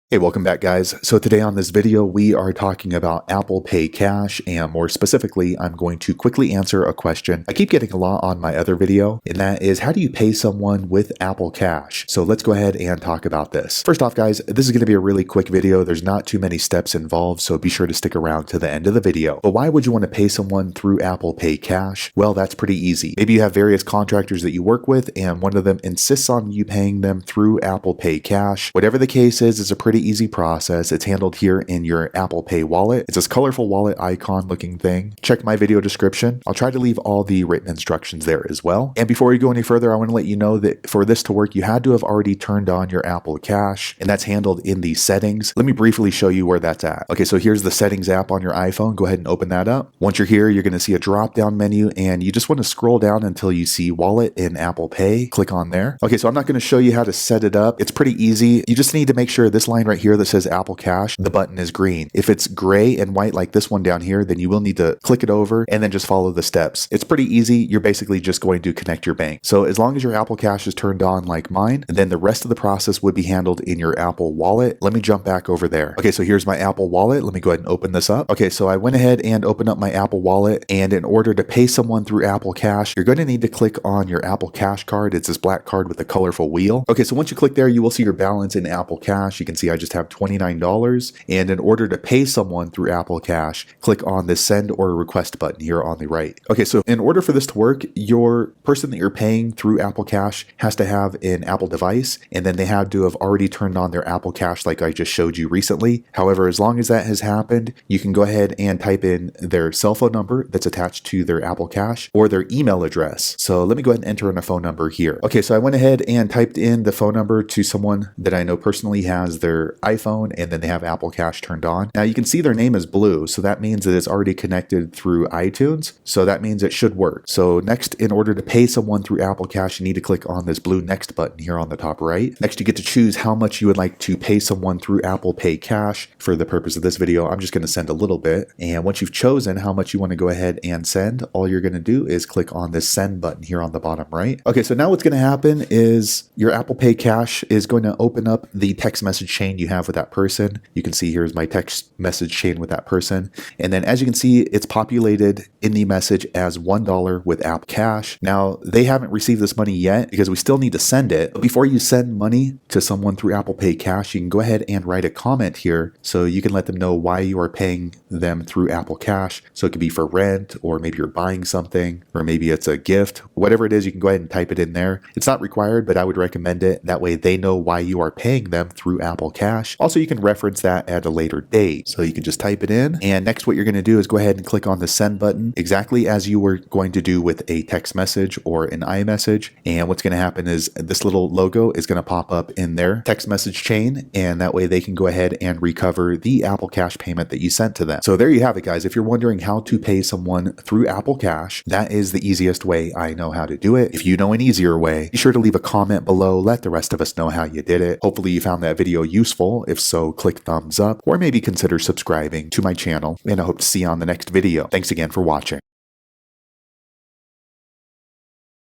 Hey, welcome back guys. So today on this video, we are talking about Apple Pay Cash, and more specifically, I'm going to quickly answer a question I keep getting a lot on my other video, and that is how do you pay someone with Apple Cash? So let's go ahead and talk about this. First off guys, this is going to be a really quick video. There's not too many steps involved, so be sure to stick around to the end of the video. But why would you want to pay someone through Apple Pay Cash? Well, that's pretty easy. Maybe you have various contractors that you work with, and one of them insists on you paying them through Apple Pay Cash. Whatever the case is, it's a pretty easy process. It's handled here in your Apple Pay wallet. It's this colorful wallet icon looking thing. Check my video description. I'll try to leave all the written instructions there as well. And before we go any further, I want to let you know that for this to work, you had to have already turned on your Apple Cash, and that's handled in the settings. Let me briefly show you where that's at. Okay, so here's the settings app on your iPhone. Go ahead and open that up. Once you're here, you're going to see a drop down menu, and you just want to scroll down until you see Wallet in Apple Pay. Click on there. Okay, so I'm not going to show you how to set it up. It's pretty easy. You just need to make sure this line right here that says Apple Cash, the button is green. If it's gray and white like this one down here, then you will need to click it over and then just follow the steps. It's pretty easy. You're basically just going to connect your bank. So as long as your Apple Cash is turned on like mine, then the rest of the process would be handled in your Apple Wallet. Let me jump back over there. Okay, so here's my Apple Wallet. Let me go ahead and open this up. Okay, so I went ahead and opened up my Apple Wallet, and in order to pay someone through Apple Cash, you're going to need to click on your Apple Cash card. It's this black card with a colorful wheel. Okay, so once you click there, you will see your balance in Apple Cash. You can see I just have $29. And in order to pay someone through Apple Cash, click on the send or request button here on the right. Okay, so in order for this to work, your person that you're paying through Apple Cash has to have an Apple device, and then they had to have already turned on their Apple Cash like I just showed you recently. However, as long as that has happened, you can go ahead and type in their cell phone number that's attached to their Apple Cash or their email address. So let me go ahead and enter in a phone number here. Okay, so I went ahead and typed in the phone number to someone that I know personally has their iPhone, and then they have Apple Cash turned on. Now you can see their name is blue, so that means that it's already connected through iTunes, so that means it should work. So next, in order to pay someone through Apple Cash, you need to click on this blue next button here on the top right. Next, you get to choose how much you would like to pay someone through Apple Pay Cash. For the purpose of this video, I'm just going to send a little bit, and once you've chosen how much you want to go ahead and send, all you're going to do is click on this send button here on the bottom right. Okay, so now what's going to happen is your Apple Pay Cash is going to open up the text message chain you have with that person. You can see here's my text message chain with that person, and then as you can see, it's populated in the message as $1 with Apple Cash. Now they haven't received this money yet because we still need to send it. But before you send money to someone through Apple Pay Cash, you can go ahead and write a comment here so you can let them know why you are paying them through Apple Cash. So it could be for rent, or maybe you're buying something, or maybe it's a gift. Whatever it is, you can go ahead and type it in there. It's not required, but I would recommend it. That way they know why you are paying them through Apple Cash. Also, you can reference that at a later date. So you can just type it in, and next what you're going to do is go ahead and click on the send button exactly as you were going to do with a text message or an iMessage. And what's going to happen is this little logo is going to pop up in their text message chain, and that way they can go ahead and recover the Apple Cash payment that you sent to them. So there you have it guys. If you're wondering how to pay someone through Apple Cash, that is the easiest way I know how to do it. If you know an easier way, be sure to leave a comment below. Let the rest of us know how you did it. Hopefully you found that video useful. If so, click thumbs up, or maybe consider subscribing to my channel, and I hope to see you on the next video. Thanks again for watching.